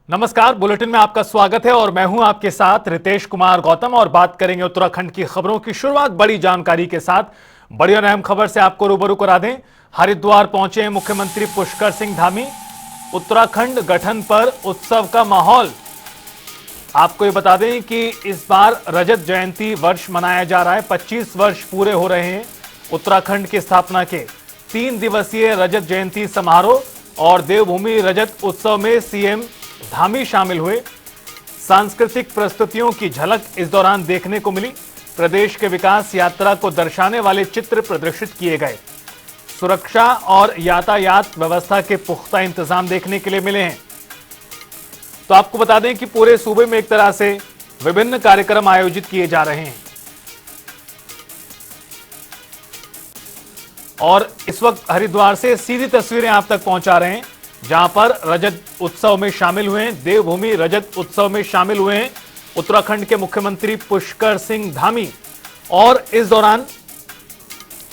नमस्कार, बुलेटिन में आपका स्वागत है और मैं हूं आपके साथ रितेश कुमार गौतम और बात करेंगे उत्तराखंड की खबरों की शुरुआत बड़ी जानकारी के साथ। बड़ी और अहम खबर से आपको रूबरू करा दें। हरिद्वार पहुंचे हैं मुख्यमंत्री पुष्कर सिंह धामी। उत्तराखंड गठन पर उत्सव का माहौल। आपको ये बता दें कि इस बार रजत जयंती वर्ष मनाया जा रहा है। 25 वर्ष पूरे हो रहे हैं उत्तराखंड की स्थापना के। 3 दिवसीय रजत जयंती समारोह और देवभूमि रजत उत्सव में सीएम धामी शामिल हुए। सांस्कृतिक प्रस्तुतियों की झलक इस दौरान देखने को मिली। प्रदेश के विकास यात्रा को दर्शाने वाले चित्र प्रदर्शित किए गए। सुरक्षा और यातायात व्यवस्था के पुख्ता इंतजाम देखने के लिए मिले हैं। तो आपको बता दें कि पूरे सूबे में एक तरह से विभिन्न कार्यक्रम आयोजित किए जा रहे हैं और इस वक्त हरिद्वार से सीधी तस्वीरें आप तक पहुंचा रहे हैं, जहां पर रजत उत्सव में शामिल हुए हैं। देवभूमि रजत उत्सव में शामिल हुए हैं उत्तराखंड के मुख्यमंत्री पुष्कर सिंह धामी। और इस दौरान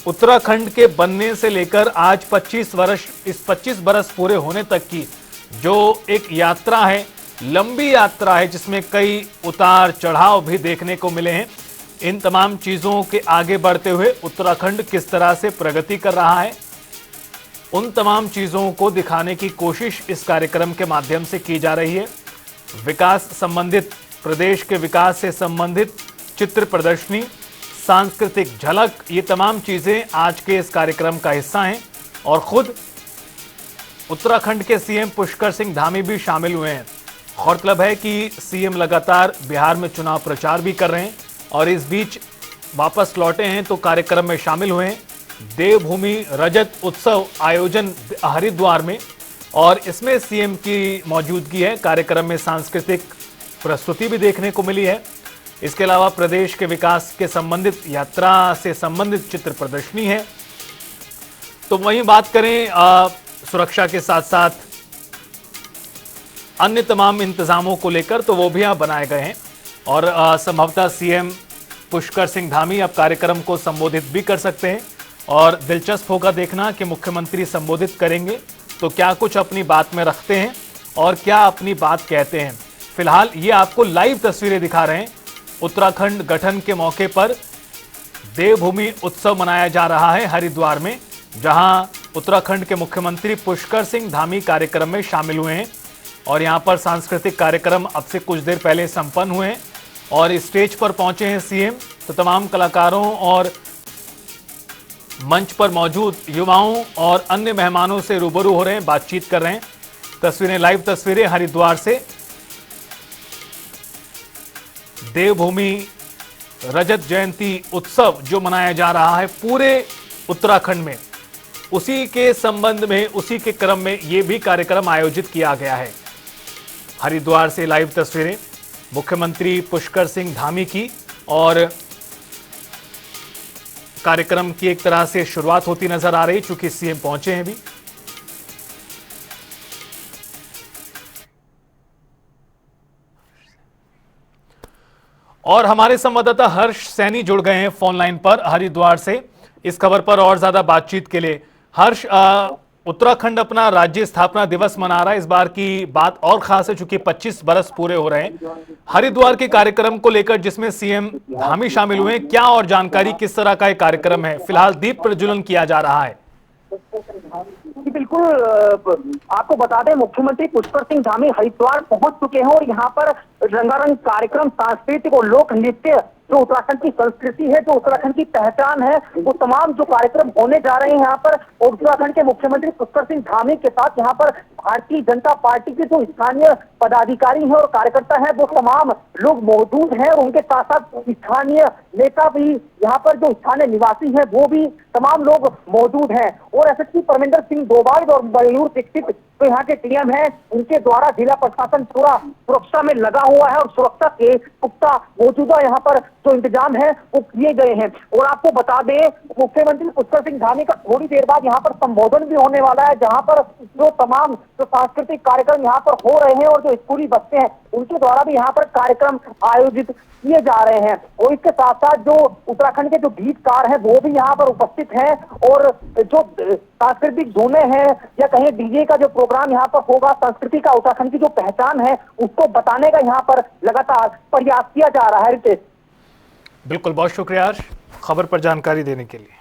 उत्तराखंड के बनने से लेकर आज 25 बरस पूरे होने तक की जो एक यात्रा है, लंबी यात्रा है, जिसमें कई उतार चढ़ाव भी देखने को मिले हैं। इन तमाम चीजों के आगे बढ़ते हुए उत्तराखंड किस तरह से प्रगति कर रहा है, उन तमाम चीजों को दिखाने की कोशिश इस कार्यक्रम के माध्यम से की जा रही है। विकास संबंधित, प्रदेश के विकास से संबंधित चित्र प्रदर्शनी, सांस्कृतिक झलक, ये तमाम चीजें आज के इस कार्यक्रम का हिस्सा हैं और खुद उत्तराखंड के सीएम पुष्कर सिंह धामी भी शामिल हुए हैं। गौरतलब है कि सीएम लगातार बिहार में चुनाव प्रचार भी कर रहे हैं और इस बीच वापस लौटे हैं तो कार्यक्रम में शामिल हुए हैं। देवभूमि रजत उत्सव आयोजन हरिद्वार में और इसमें सीएम की मौजूदगी है। कार्यक्रम में सांस्कृतिक प्रस्तुति भी देखने को मिली है। इसके अलावा प्रदेश के विकास के संबंधित, यात्रा से संबंधित चित्र प्रदर्शनी है। तो वहीं बात करें सुरक्षा के साथ साथ अन्य तमाम इंतजामों को लेकर, तो वो भी यहाँ बनाए गए हैं और संभवतः सीएम पुष्कर सिंह धामी अब कार्यक्रम को संबोधित भी कर सकते हैं और दिलचस्प होगा देखना कि मुख्यमंत्री संबोधित करेंगे तो क्या कुछ अपनी बात में रखते हैं और क्या अपनी बात कहते हैं। फिलहाल ये आपको लाइव तस्वीरें दिखा रहे हैं। उत्तराखंड गठन के मौके पर देवभूमि उत्सव मनाया जा रहा है हरिद्वार में, जहां उत्तराखंड के मुख्यमंत्री पुष्कर सिंह धामी कार्यक्रम में शामिल हुए हैं और यहां पर सांस्कृतिक कार्यक्रम अब से कुछ देर पहले संपन्न हुए हैं और इस स्टेज पर पहुंचे हैं सीएम। तो तमाम कलाकारों और मंच पर मौजूद युवाओं और अन्य मेहमानों से रूबरू हो रहे हैं, बातचीत कर रहे हैं। तस्वीरें, लाइव तस्वीरें हरिद्वार से। देवभूमि रजत जयंती उत्सव जो मनाया जा रहा है पूरे उत्तराखंड में, उसी के संबंध में, उसी के क्रम में यह भी कार्यक्रम आयोजित किया गया है। हरिद्वार से लाइव तस्वीरें मुख्यमंत्री पुष्कर सिंह धामी की और कार्यक्रम की एक तरह से शुरुआत होती नजर आ रही, चूंकि सीएम पहुंचे हैं भी। और हमारे संवाददाता हर्ष सैनी जुड़ गए हैं फोन लाइन पर हरिद्वार से इस खबर पर और ज्यादा बातचीत के लिए। हर्ष, उत्तराखंड अपना राज्य स्थापना दिवस मना रहा है। इस बार की बात और खास है चूंकि 25 बरस पूरे हो रहे हैं। हरिद्वार के कार्यक्रम को लेकर जिसमें सीएम धामी शामिल हुए हैं, क्या और जानकारी, किस तरह का एक कार्यक्रम है? फिलहाल दीप प्रज्वलन किया जा रहा है। बिल्कुल, आपको बता दें मुख्यमंत्री पुष्कर सिंह धामी हरिद्वार पहुंच चुके हैं और यहाँ पर रंगारंग कार्यक्रम, सांस्कृतिक और लोक नृत्य, जो उत्तराखंड की संस्कृति है, जो उत्तराखंड की पहचान है, वो तमाम जो कार्यक्रम होने जा रहे हैं यहाँ पर। और उत्तराखंड के मुख्यमंत्री पुष्कर सिंह धामी के साथ यहाँ पर भारतीय जनता पार्टी के जो स्थानीय पदाधिकारी हैं और कार्यकर्ता हैं, वो तमाम लोग मौजूद हैं और उनके साथ साथ स्थानीय नेता भी, यहाँ पर जो स्थानीय निवासी हैं वो भी तमाम लोग मौजूद हैं। और एसएसपी परमिंदर सिंह डोभाल और मयूर दीक्षित जो यहाँ के डीएम हैं, उनके द्वारा जिला प्रशासन पूरा सुरक्षा में लगा हुआ है और सुरक्षा के पुख्ता मौजूदा यहाँ पर जो इंतजाम है वो किए गए हैं। और आपको बता दें मुख्यमंत्री पुष्कर सिंह धामी का थोड़ी देर बाद यहाँ पर संबोधन भी होने वाला है, जहाँ पर जो तमाम जो सांस्कृतिक कार्यक्रम यहाँ पर हो रहे हैं और जो स्कूली बच्चे हैं उनके द्वारा भी यहाँ पर कार्यक्रम आयोजित किए जा रहे हैं। और इसके साथ साथ जो उत्तराखंड के जो गीतकार हैं वो भी यहाँ पर उपस्थित हैं, और जो सांस्कृतिक धुनें हैं या कहीं डीजे का जो प्रोग्राम यहाँ पर होगा, संस्कृति का, उत्तराखंड की जो पहचान है उसको बताने का यहाँ पर लगातार प्रयास किया जा रहा है। रितेश, बिल्कुल, बहुत शुक्रिया हर्ष, खबर पर जानकारी देने के लिए।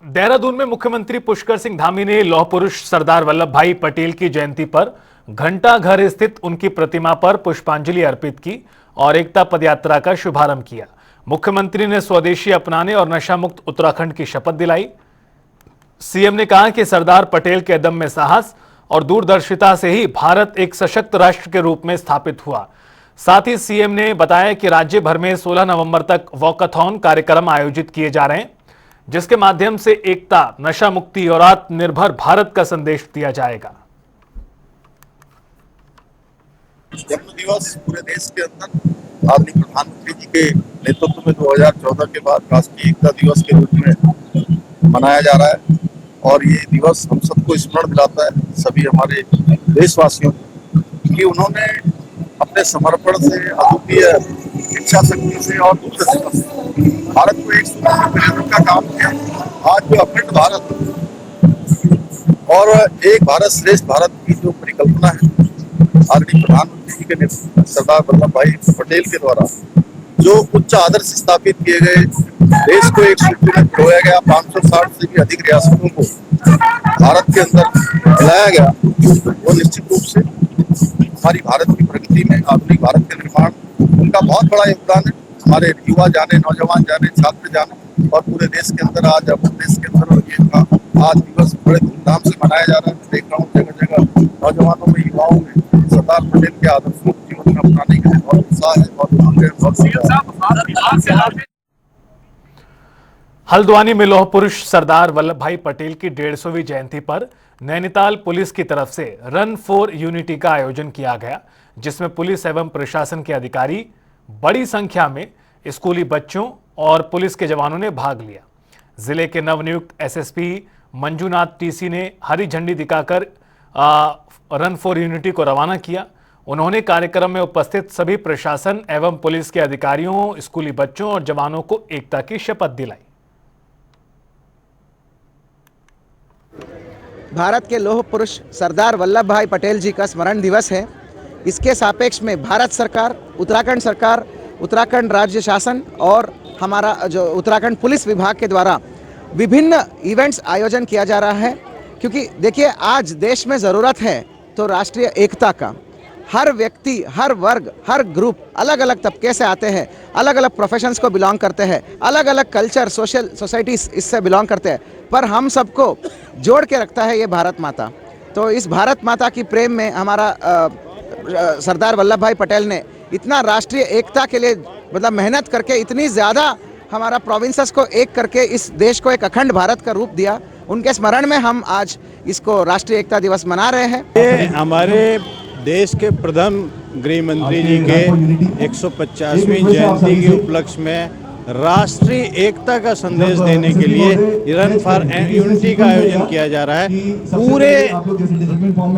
देहरादून में मुख्यमंत्री पुष्कर सिंह धामी ने लौह पुरुष सरदार वल्लभ भाई पटेल की जयंती पर घंटा घर स्थित उनकी प्रतिमा पर पुष्पांजलि अर्पित की और एकता पदयात्रा का शुभारंभ किया। मुख्यमंत्री ने स्वदेशी अपनाने और नशा मुक्त उत्तराखंड की शपथ दिलाई। सीएम ने कहा कि सरदार पटेल के अदम्य साहस और दूरदर्शिता से ही भारत एक सशक्त राष्ट्र के रूप में स्थापित हुआ। साथ ही सीएम ने बताया कि राज्य भर में 16 नवंबर तक वॉकथॉन कार्यक्रम आयोजित किए जा रहे हैं, जिसके माध्यम से एकता, नशा मुक्ति और आत्मनिर्भर भारत का संदेश दिया जाएगा। जन्म दिवस पूरे देश के अंदर आदरणीय प्रधानमंत्री जी के नेतृत्व में 2014 के बाद राष्ट्रीय एकता दिवस के रूप में मनाया जा रहा है। और ये दिवस हम सबको स्मरण दिलाता है, सभी हमारे देशवासियों कि उन्होंने अपने समर्पण से, अद्वितीय इच्छा शक्ति से और दूरदर्शिता से भारत को एक सूत्र में पिलाने का काम किया। आज जो अखंड भारत और एक भारत श्रेष्ठ भारत की जो परिकल्पना है, आदरणीय प्रधानमंत्री जी के नेतृत्व में सरदार वल्लभ भाई पटेल के द्वारा जो उच्च आदर्श स्थापित किए गए, देश को एक सूत्र में पिरोया गया, 560 से भी अधिक रियासतों को भारत के अंदर मिलाया गया, वो निश्चित रूप से हमारी भारत की प्रगति में, आधुनिक भारत के निर्माण, उनका बहुत बड़ा योगदान है। हमारे युवा जाने, नौजवान जाने, छात्र जाने, और पूरे देश के अंदर आज अपने देश के अंदर ये आज दिवस बड़े धूमधाम से मनाया जा रहा है। देख रहा हूँ जगह जगह नौजवानों में, युवाओं में सरदार पटेल के आदर्शों को जीवन में अपनाने के लिए बहुत उत्साह है, बहुत उमंग है। हल्द्वानी में लौह पुरुष सरदार वल्लभ भाई पटेल की 150वीं जयंती पर नैनीताल पुलिस की तरफ से रन फॉर यूनिटी का आयोजन किया गया, जिसमें पुलिस एवं प्रशासन के अधिकारी, बड़ी संख्या में स्कूली बच्चों और पुलिस के जवानों ने भाग लिया। जिले के नवनियुक्त एसएसपी मंजूनाथ टीसी ने हरी झंडी दिखाकर रन फॉर यूनिटी को रवाना किया। उन्होंने कार्यक्रम में उपस्थित सभी प्रशासन एवं पुलिस के अधिकारियों, स्कूली बच्चों और जवानों को एकता की शपथ दिलाई। भारत के लौह पुरुष सरदार वल्लभ भाई पटेल जी का स्मरण दिवस है। इसके सापेक्ष में भारत सरकार, उत्तराखंड राज्य शासन और हमारा जो उत्तराखंड पुलिस विभाग के द्वारा विभिन्न इवेंट्स आयोजन किया जा रहा है। क्योंकि देखिए, आज देश में ज़रूरत है तो राष्ट्रीय एकता का। हर व्यक्ति, हर वर्ग, हर ग्रुप अलग अलग तबके से आते हैं, अलग अलग प्रोफेशंस को बिलोंग करते हैं, अलग अलग कल्चर, सोशल सोसाइटीज़ इससे बिलोंग करते हैं, पर हम सबको जोड़ के रखता है ये भारत माता। तो इस भारत माता की प्रेम में हमारा सरदार वल्लभ भाई पटेल ने इतना राष्ट्रीय एकता के लिए मतलब मेहनत करके इतनी ज़्यादा हमारा प्रोविंसेस को एक करके इस देश को एक अखंड भारत का रूप दिया। उनके स्मरण में हम आज इसको राष्ट्रीय एकता दिवस मना रहे हैं। ये हमारे देश के प्रथम गृह मंत्री जी के 150वीं जयंती के उपलक्ष्य में राष्ट्रीय एकता का संदेश देने के लिए रन फॉर यूनिटी का आयोजन किया जा रहा है। पूरे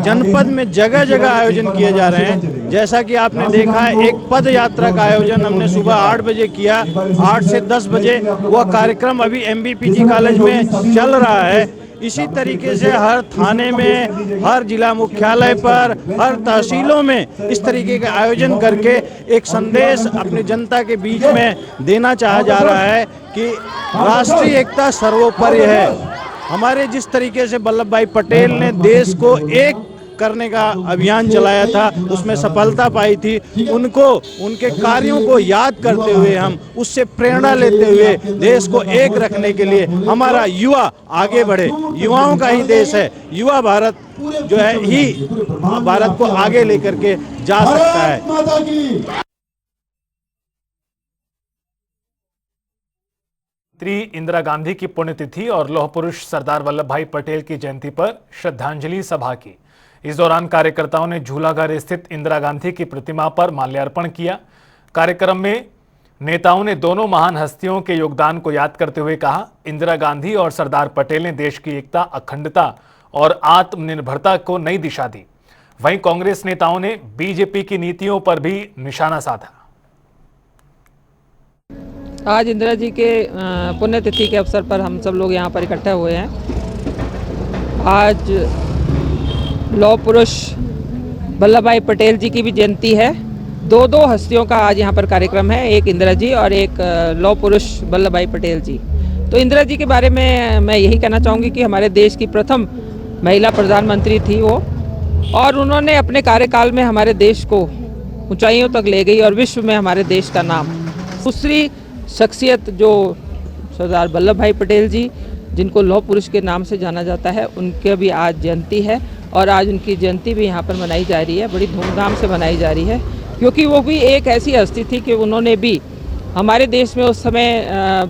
जनपद में जगह जगह आयोजन किए जा रहे हैं। जैसा कि आपने देखा है, एक पद यात्रा का आयोजन हमने सुबह 8 बजे किया। 8 से 10 बजे वह कार्यक्रम अभी MBPG कॉलेज में चल रहा है। इसी तरीके से हर थाने में, हर जिला मुख्यालय पर, हर तहसीलों में इस तरीके का आयोजन करके एक संदेश अपनी जनता के बीच में देना चाहा जा रहा है कि राष्ट्रीय एकता सर्वोपरि है। हमारे जिस तरीके से वल्लभ भाई पटेल ने देश को एक करने का अभियान चलाया था, उसमें सफलता पाई थी। उनको, उनके कार्यों को याद करते हुए, हम उससे प्रेरणा लेते हुए देश को एक रखने के लिए हमारा युवा आगे बढ़े। युवाओं का ही देश है। युवा भारत जो है ही भारत को आगे लेकर के जा सकता है। इंदिरा गांधी की पुण्यतिथि और लौह पुरुष सरदार वल्लभ भाई पटेल की जयंती पर श्रद्धांजलि सभा की। इस दौरान कार्यकर्ताओं ने झूलाघर स्थित इंदिरा गांधी की प्रतिमा पर माल्यार्पण किया। कार्यक्रम में नेताओं ने दोनों महान हस्तियों के योगदान को याद करते हुए कहा, इंदिरा गांधी और सरदार पटेल ने देश की एकता, अखंडता और आत्मनिर्भरता को नई दिशा दी। वहीं कांग्रेस नेताओं ने बीजेपी की नीतियों पर भी निशाना साधा। आज इंदिरा जी के पुण्यतिथि के अवसर पर हम सब लोग यहाँ पर इकट्ठे हुए हैं। आज लौह पुरुष वल्लभ भाई पटेल जी की भी जयंती है। दो हस्तियों का आज यहाँ पर कार्यक्रम है, एक इंदिरा जी और एक लौह पुरुष वल्लभ भाई पटेल जी। तो इंदिरा जी के बारे में मैं यही कहना चाहूँगी कि हमारे देश की प्रथम महिला प्रधानमंत्री थी वो, और उन्होंने अपने कार्यकाल में हमारे देश को ऊंचाइयों तक ले गई और विश्व में हमारे देश का नाम। दूसरी शख्सियत जो सरदार वल्लभ भाई पटेल जी, जिनको लौह पुरुष के नाम से जाना जाता है, उनके भी आज जयंती है और आज उनकी जयंती भी यहाँ पर मनाई जा रही है, बड़ी धूमधाम से मनाई जा रही है, क्योंकि वो भी एक ऐसी हस्ती थी कि उन्होंने भी हमारे देश में उस समय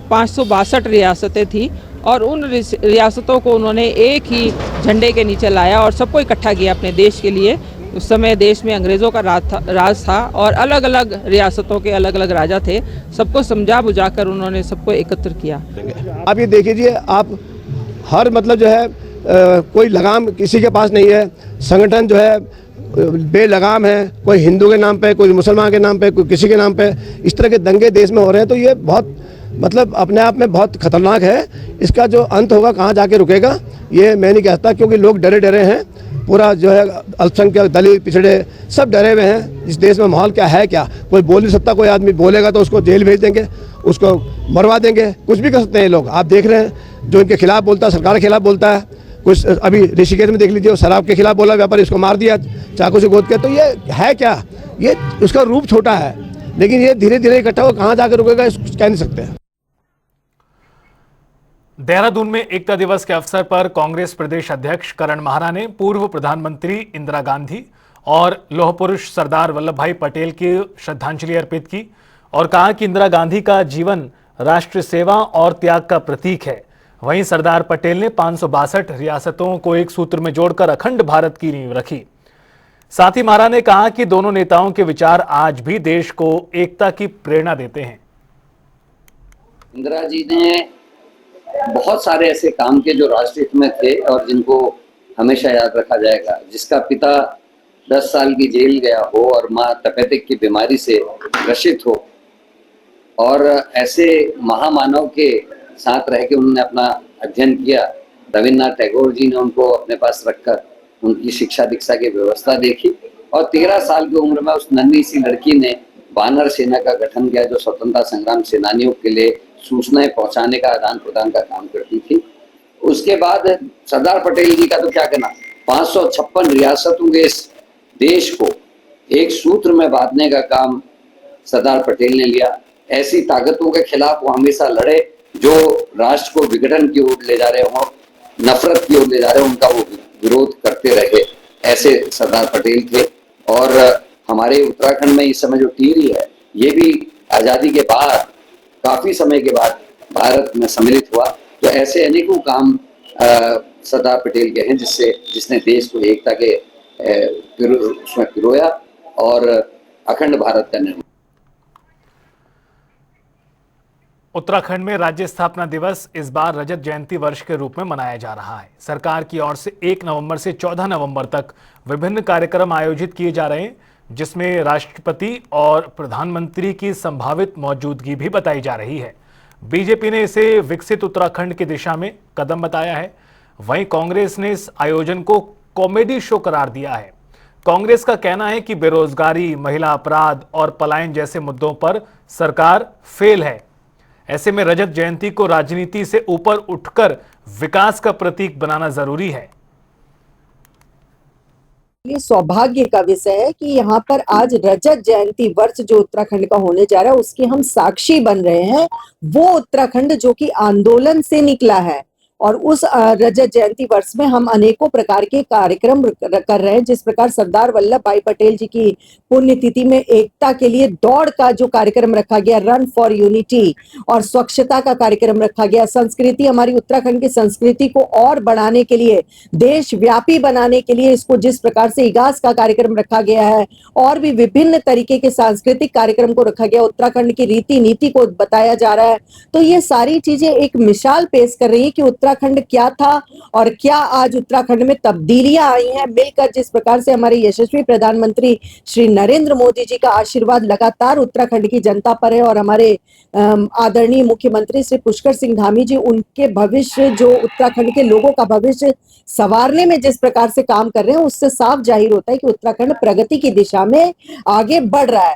562 रियासतें थी और उन रियासतों को उन्होंने एक ही झंडे के नीचे लाया और सबको इकट्ठा किया अपने देश के लिए। उस समय देश में अंग्रेज़ों का राज था और अलग अलग रियासतों के अलग अलग राजा थे, सबको समझा बुझाकर उन्होंने सबको एकत्र किया। आप ये देखिए, आप हर मतलब जो है कोई लगाम किसी के पास नहीं है, संगठन जो है बेलगाम है, कोई हिंदू के नाम पे, कोई मुसलमान के नाम पे, कोई किसी के नाम पे, इस तरह के दंगे देश में हो रहे हैं। तो ये बहुत मतलब अपने आप में बहुत खतरनाक है। इसका जो अंत होगा, कहाँ जाके रुकेगा, ये मैं नहीं कहता, क्योंकि लोग डरे डरे हैं। पूरा जो है अल्पसंख्यक, दलित, पिछड़े सब डरे हुए हैं। इस देश में माहौल क्या है, क्या कोई बोल नहीं सकता। कोई आदमी बोलेगा तो उसको जेल भेज देंगे, उसको मरवा देंगे, कुछ भी कर सकते हैं ये लोग। आप देख रहे हैं जो इनके खिलाफ बोलता है, सरकार के खिलाफ बोलता है। कुछ अभी ऋषिकेश में देख लीजिए, शराब के खिलाफ बोला व्यापारी, इसको मार दिया चाकू से गोद के। तो ये है क्या, ये उसका रूप छोटा है, लेकिन ये धीरे धीरे इकट्ठा हो, कहाँ जाकर रुकेगा इस कुछ कह नहीं सकते। देहरादून में एकता दिवस के अवसर पर कांग्रेस प्रदेश अध्यक्ष करण माहरा ने पूर्व प्रधानमंत्री इंदिरा गांधी और लौह पुरुष सरदार वल्लभ भाई पटेल की श्रद्धांजलि अर्पित की और कहा कि इंदिरा गांधी का जीवन राष्ट्र सेवा और त्याग का प्रतीक है। वहीं सरदार पटेल ने 562 रियासतों को एक सूत्र में जोड़कर अखंड भारत की नींव रखी। साथ ही माहरा ने कहा कि दोनों नेताओं के विचार आज भी देश को एकता की प्रेरणा देते हैं। इंदिरा जी ने बहुत सारे ऐसे काम किए जो राष्ट्र हित में थे और जिनको हमेशा याद रखा जाएगा। जिसका पिता 10 साल की जेल गया हो और माँ तपेदिक की बीमारी से ग्रसित हो, और ऐसे महामानव के साथ रह के उन्होंने अपना अध्ययन किया। रविन्द्रनाथ टैगोर जी ने उनको अपने पास रखकर उनकी शिक्षा दीक्षा की व्यवस्था देखी और 13 साल की उम्र में उस नन्ही सी लड़की ने वानर सेना का गठन किया, जो स्वतंत्रता संग्राम सेनानियों के लिए सूचनाएं पहुंचाने का, आदान प्रदान का काम करती थी। उसके बाद सरदार पटेल जी का तो क्या कहना, 556 रियासतों के इस देश को एक सूत्र में बांधने का काम सरदार पटेल ने लिया। ऐसी ताकतों के खिलाफ वो हमेशा लड़े जो राष्ट्र को विघटन की ओर ले जा रहे हों, नफरत की ओर ले जा रहे हों, उनका वो विरोध करते रहे। ऐसे सरदार पटेल थे। और हमारे उत्तराखंड में इस समय जो टिहरी है, ये भी आज़ादी के बाद काफी समय के बाद भारत में सम्मिलित हुआ। तो ऐसे अनेकों काम सरदार पटेल के हैं जिसने देश को एकता के उसमें पिरोया और अखंड भारत का निर्माण। उत्तराखंड में राज्य स्थापना दिवस इस बार रजत जयंती वर्ष के रूप में मनाया जा रहा है। सरकार की ओर से 1 नवंबर से 14 नवंबर तक विभिन्न कार्यक्रम आयोजित किए जा रहे हैं, जिसमें राष्ट्रपति और प्रधानमंत्री की संभावित मौजूदगी भी बताई जा रही है। बीजेपी ने इसे विकसित उत्तराखंड की दिशा में कदम बताया है। वहीं कांग्रेस ने इस आयोजन को कॉमेडी शो करार दिया है। कांग्रेस का कहना है कि बेरोजगारी, महिला अपराध और पलायन जैसे मुद्दों पर सरकार फेल है। ऐसे में रजत जयंती को राजनीति से ऊपर उठकर विकास का प्रतीक बनाना जरूरी है। ये सौभाग्य का विषय है कि यहाँ पर आज रजत जयंती वर्ष जो उत्तराखंड का होने जा रहा है, उसके हम साक्षी बन रहे हैं। वो उत्तराखंड जो कि आंदोलन से निकला है, और उस रजत जयंती वर्ष में हम अनेकों प्रकार के कार्यक्रम कर रहे हैं। जिस प्रकार सरदार वल्लभ भाई पटेल जी की पुण्यतिथि में एकता के लिए दौड़ का जो कार्यक्रम रखा गया, रन फॉर यूनिटी, और स्वच्छता का कार्यक्रम रखा गया, संस्कृति, हमारी उत्तराखंड की संस्कृति को और बढ़ाने के लिए, देशव्यापी बनाने के लिए इसको जिस प्रकार से इगास का कार्यक्रम रखा गया है, और भी विभिन्न तरीके के सांस्कृतिक कार्यक्रम को रखा गया, उत्तराखंड की रीति नीति को बताया जा रहा है। तो ये सारी चीजें एक मिसाल पेश कर रही है कि उत्तराखंड क्या था और क्या आज उत्तराखंड में तब्दीलियां आई हैं। मिलकर जिस प्रकार से हमारे यशस्वी प्रधानमंत्री श्री नरेंद्र मोदी जी का आशीर्वाद लगातार उत्तराखंड की जनता पर है, और हमारे आदरणीय मुख्यमंत्री श्री पुष्कर सिंह धामी जी, उनके भविष्य, जो उत्तराखंड के लोगों का भविष्य संवारने में जिस प्रकार से काम कर रहे हैं, उससे साफ जाहिर होता है कि उत्तराखंड प्रगति की दिशा में आगे बढ़ रहा है।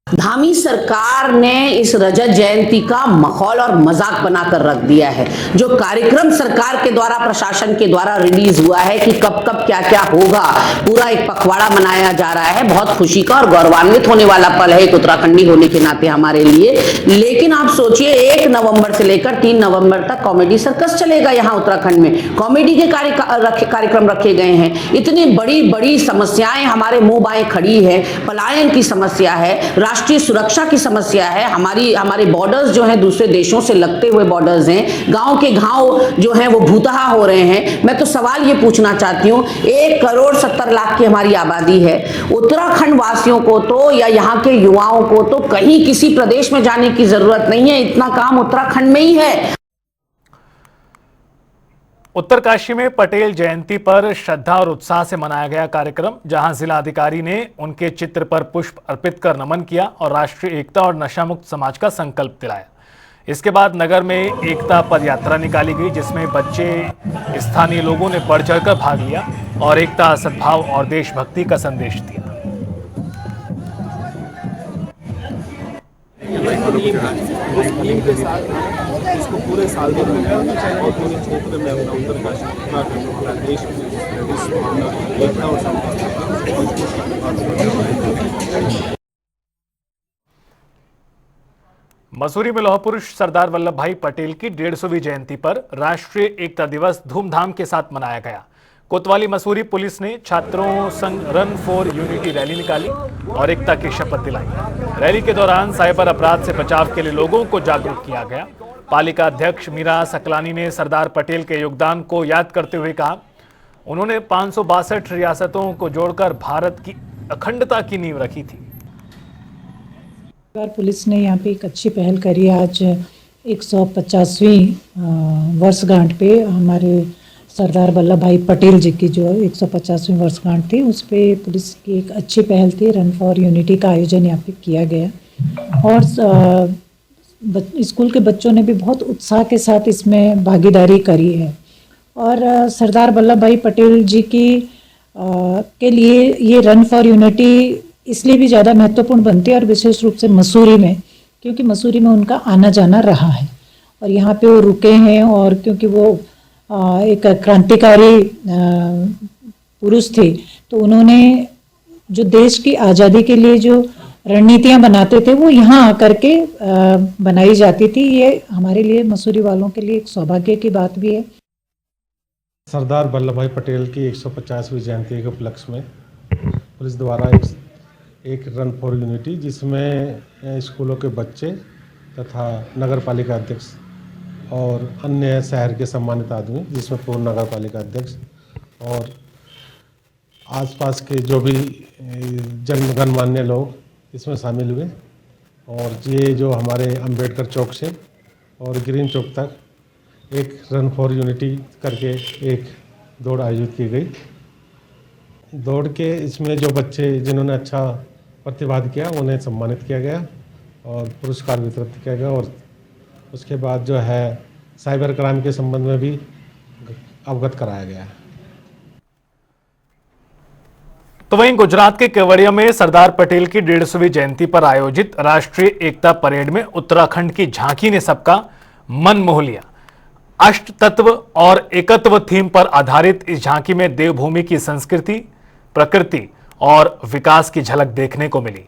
धामी सरकार ने इस रजत जयंती का माहौल और मजाक बनाकर रख दिया है। जो कार्यक्रम सरकार के द्वारा, प्रशासन के द्वारा रिलीज हुआ है कि कब कब क्या क्या होगा, पूरा एक पखवाड़ा मनाया जा रहा है। बहुत खुशी का और गौरवान्वित होने वाला पल है एक उत्तराखंडी होने के नाते हमारे लिए। लेकिन आप सोचिए, 1 नवंबर से लेकर 3 नवंबर तक कॉमेडी सर्कस चलेगा यहाँ उत्तराखंड में। कॉमेडी के कार्यक्रम रखे गए हैं। इतनी बड़ी बड़ी समस्याएं हमारे मुंह बाएं खड़ी है। पलायन की समस्या है, राष्ट्रीय सुरक्षा की समस्या है, हमारे बॉर्डर्स जो हैं दूसरे देशों से लगते हुए बॉर्डर्स हैं, गांव के गांव जो हैं वो भूतहा हो रहे हैं। मैं तो सवाल ये पूछना चाहती हूँ, 1 करोड़ 70 लाख की हमारी आबादी है। उत्तराखंड वासियों को तो, या यहाँ के युवाओं को तो कहीं किसी प्रदेश में जाने की जरूरत नहीं है, इतना काम उत्तराखंड में ही है। उत्तरकाशी में पटेल जयंती पर श्रद्धा और उत्साह से मनाया गया कार्यक्रम, जहां जिलाधिकारी ने उनके चित्र पर पुष्प अर्पित कर नमन किया और राष्ट्रीय एकता और नशा मुक्त समाज का संकल्प दिलाया। इसके बाद नगर में एकता पद यात्रा निकाली गई, जिसमें बच्चे, स्थानीय लोगों ने बढ़ चढ़कर भाग लिया और एकता, सद्भाव और देशभक्ति का संदेश दिया। इसको पूरे साल भर में और पूरे क्षेत्र में अपना उत्तरकाशी पूरा देश एकता और मसूरी में लौह पुरुष सरदार वल्लभ भाई पटेल की 150वीं जयंती पर राष्ट्रीय एकता दिवस धूमधाम के साथ मनाया गया। कोतवाली मसूरी पुलिस ने छात्रों संग रन फॉर यूनिटी रैली निकाली और एकता की शपथ दिलाई। रैली के दौरान साइबर अपराध से बचाव के लिए लोगों को जागरूक किया गया। पालिका अध्यक्ष मीरा सकलानी ने सरदार पटेल के योगदान को याद करते हुए कहा, उन्होंने 562 रियासतों को जोड़कर भारत की अखंडता की नींव रखी थी। पुलिस ने यहाँ पे एक अच्छी पहल करी। आज 150वीं वर्षगांठ पे हमारे सरदार वल्लभ भाई पटेल जी की जो 150वीं वर्षगांठ थी, उस पर पुलिस की एक अच्छी पहल थी। रन फॉर यूनिटी का आयोजन यहाँ पे किया गया और स्कूल के बच्चों ने भी बहुत उत्साह के साथ इसमें भागीदारी करी है। और सरदार वल्लभ भाई पटेल जी की के लिए ये रन फॉर यूनिटी इसलिए भी ज़्यादा महत्वपूर्ण बनती है, और विशेष रूप से मसूरी में, क्योंकि मसूरी में उनका आना जाना रहा है और यहाँ पे वो रुके हैं। और क्योंकि वो एक क्रांतिकारी पुरुष थे, तो उन्होंने जो देश की आज़ादी के लिए जो रणनीतियां बनाते थे वो यहाँ आकर के बनाई जाती थी। ये हमारे लिए, मसूरी वालों के लिए एक सौभाग्य की बात भी है। सरदार वल्लभ भाई पटेल की 150वीं जयंती के उपलक्ष्य में पुलिस द्वारा एक रन फॉर यूनिटी, जिसमें स्कूलों के बच्चे तथा नगर पालिका अध्यक्ष और अन्य शहर के सम्मानित आदमी, जिसमें पूर्व नगर पालिका अध्यक्ष और आसपास के जो भी गणमान्य लोग इसमें शामिल हुए। और ये जो हमारे अंबेडकर चौक से और ग्रीन चौक तक एक रन फॉर यूनिटी करके एक दौड़ आयोजित की गई। दौड़ के इसमें जो बच्चे जिन्होंने अच्छा प्रतिवाद किया उन्हें सम्मानित किया गया और पुरस्कार वितरित किया गया। और उसके बाद जो है साइबर क्राइम के संबंध में भी अवगत कराया गया है। तो वहीं गुजरात के केवड़िया में सरदार पटेल की 150वीं जयंती पर आयोजित राष्ट्रीय एकता परेड में उत्तराखंड की झांकी ने सबका मन मोह लिया। अष्ट तत्व और एकत्व थीम पर आधारित इस झांकी में देवभूमि की संस्कृति, प्रकृति और विकास की झलक देखने को मिली।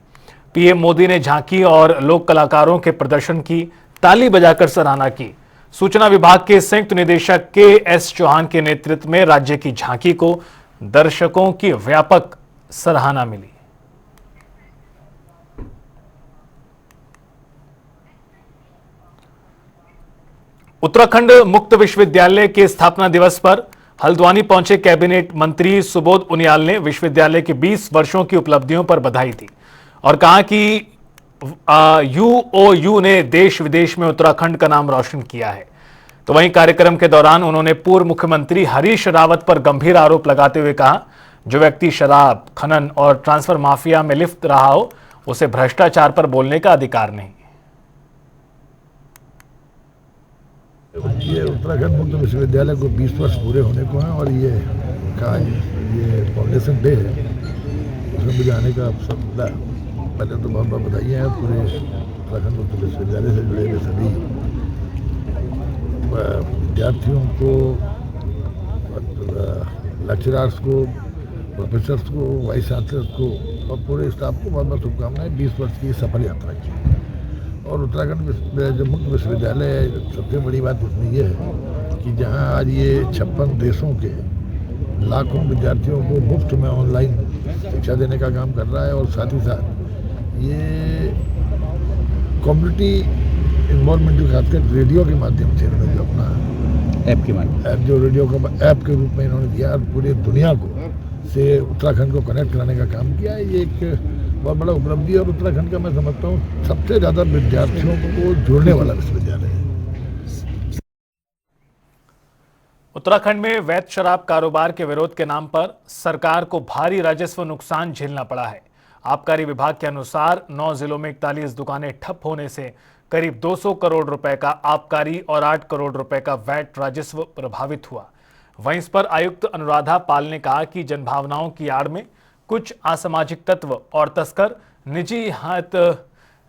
पीएम मोदी ने झांकी और लोक कलाकारों के प्रदर्शन की ताली बजाकर सराहना की। सूचना विभाग के संयुक्त निदेशक के.एस. चौहान के नेतृत्व में राज्य की झांकी को दर्शकों की व्यापक सराहना मिली। उत्तराखंड मुक्त विश्वविद्यालय के स्थापना दिवस पर हल्द्वानी पहुंचे कैबिनेट मंत्री सुबोध उनियाल ने विश्वविद्यालय के 20 वर्षों की उपलब्धियों पर बधाई दी और कहा कि यूओयू ने देश विदेश में उत्तराखंड का नाम रोशन किया है। तो वहीं कार्यक्रम के दौरान उन्होंने पूर्व मुख्यमंत्री हरीश रावत पर गंभीर आरोप लगाते हुए कहा, जो व्यक्ति शराब, खनन और ट्रांसफर माफिया में लिप्त रहा हो, उसे भ्रष्टाचार पर बोलने का अधिकार नहीं। ये उत्तराखंड मुक्त विश्वविद्यालय को 20 वर्ष पूरे होने को हैं और ये फाउंडेशन डे है, उसमें मुझे आने का अवसर मिला। पहले तो बहुत बहुत बधाई है पूरे उत्तराखंड मुक्त विश्वविद्यालय से जुड़े हुए सभी विद्यार्थियों को, लेक्चरर्स को, प्रोफेसर्स को, वाइस चांसलर्स को और पूरे स्टाफ को बहुत बहुत शुभकामनाएं 20 वर्ष की सफल यात्रा की। और उत्तराखंड जो मुक्त विश्वविद्यालय है, सबसे बड़ी बात इसमें यह है कि जहां आज ये 56 देशों के लाखों विद्यार्थियों को मुफ्त में ऑनलाइन शिक्षा देने का काम कर रहा है और साथ ही साथ ये कम्युनिटी इन्वॉल्वमेंट जो खासकर रेडियो के माध्यम से इन्होंने जो अपना ऐप जो रेडियो का ऐप के रूप में इन्होंने दिया और पूरी दुनिया को से उत्तराखंड को कनेक्ट कराने का काम किया है, ये एक बहुत बड़ा उपलब्धि है और उत्तराखंड का मैं समझता हूँ सबसे ज़्यादा विद्यार्थियों को जोड़ने वाला विश्वविद्यालय है। उत्तराखंड में वैध शराब कारोबार के विरोध के नाम पर सरकार को भारी राजस्व नुकसान झेलना पड़ा है। आबकारी विभाग के अनुसार 9 जिलों में 41 दुकानें ठप होने से करीब 200 करोड़ रुपए का आबकारी और 8 करोड़ रुपए का वैट राजस्व प्रभावित हुआ। वहीं इस पर आयुक्त अनुराधा पाल ने कहा कि जनभावनाओं की आड़ में कुछ असामाजिक तत्व और तस्कर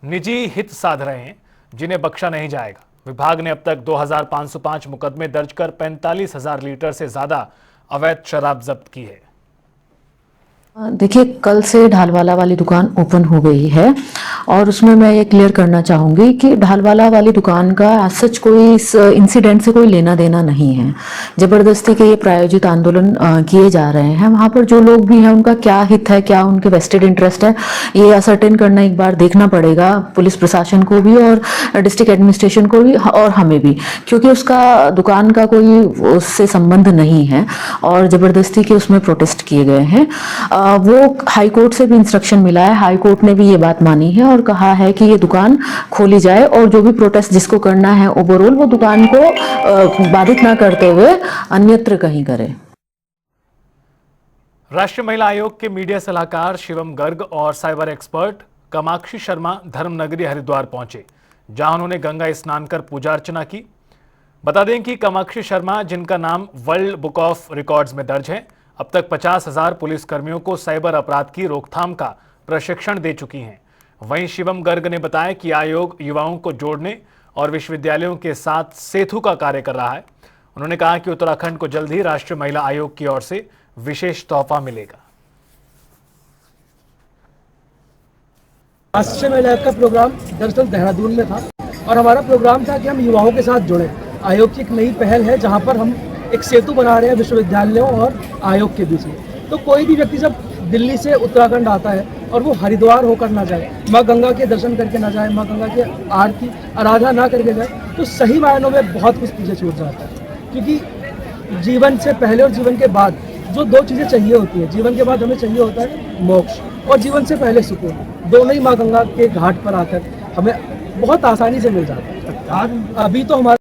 निजी हित साध रहे हैं, जिन्हें बख्शा नहीं जाएगा। विभाग ने अब तक 2505 मुकदमे दर्ज कर 45,000 लीटर से ज्यादा अवैध शराब जब्त की है। देखिए, कल से ढालवाला वाली दुकान ओपन हो गई है और उसमें मैं ये क्लियर करना चाहूँगी कि ढालवाला वाली दुकान का आज सच कोई इस इंसिडेंट से कोई लेना देना नहीं है। ज़बरदस्ती के ये प्रायोजित आंदोलन किए जा रहे हैं। वहाँ पर जो लोग भी हैं उनका क्या हित है, क्या उनके वेस्टेड इंटरेस्ट है, ये असर्टेन करना एक बार देखना पड़ेगा पुलिस प्रशासन को भी और डिस्ट्रिक्ट एडमिनिस्ट्रेशन को भी और हमें भी, क्योंकि उसका दुकान का कोई उससे संबंध नहीं है और ज़बरदस्ती के उसमें प्रोटेस्ट किए गए हैं। वो हाई कोर्ट से भी इंस्ट्रक्शन मिला है, हाई कोर्ट ने भी ये बात मानी है और कहा है कि ये दुकान खोली जाए और जो भी प्रोटेस्ट जिसको करना है ओवरऑल वो दुकान को बाधित ना करते हुए अन्यत्र कहीं करे। राष्ट्रीय महिला आयोग के मीडिया सलाहकार शिवम गर्ग और साइबर एक्सपर्ट कामाक्षी शर्मा धर्मनगरी हरिद्वार पहुंचे, जहां उन्होंने गंगा स्नान कर पूजा अर्चना की। बता दें कि कामाक्षी शर्मा, जिनका नाम वर्ल्ड बुक ऑफ रिकॉर्ड्स में दर्ज है, अब तक 50,000 पुलिस कर्मियों को साइबर अपराध की रोकथाम का प्रशिक्षण दे चुकी हैं। वहीं शिवम गर्ग ने बताया कि आयोग युवाओं को जोड़ने और विश्वविद्यालयों के साथ सेतु का कार्य कर रहा है। उन्होंने कहा कि उत्तराखंड को जल्द ही राष्ट्रीय महिला आयोग की ओर से विशेष तोहफा मिलेगा। राष्ट्रीय महिला आयोग का प्रोग्राम दरअसल देहरादून में था और हमारा प्रोग्राम था कि हम युवाओं के साथ जुड़े। आयोग की एक नई पहल है जहाँ पर हम एक सेतु बना रहे हैं विश्वविद्यालयों और आयोग के बीच में। तो कोई भी व्यक्ति जब दिल्ली से उत्तराखंड आता है और वो हरिद्वार होकर ना जाए, माँ गंगा के दर्शन करके ना जाए, माँ गंगा की आरती आराधना ना करके जाए, तो सही मायनों में बहुत कुछ पीछे छूट जाता है। क्योंकि जीवन से पहले और जीवन के बाद जो 2 चीज़ें चाहिए होती है, जीवन के बाद हमें चाहिए होता है मोक्ष और जीवन से पहले सुकून। दोनों ही माँ गंगा के घाट पर आकर हमें बहुत आसानी से मिल जाता है। अभी तो हमारा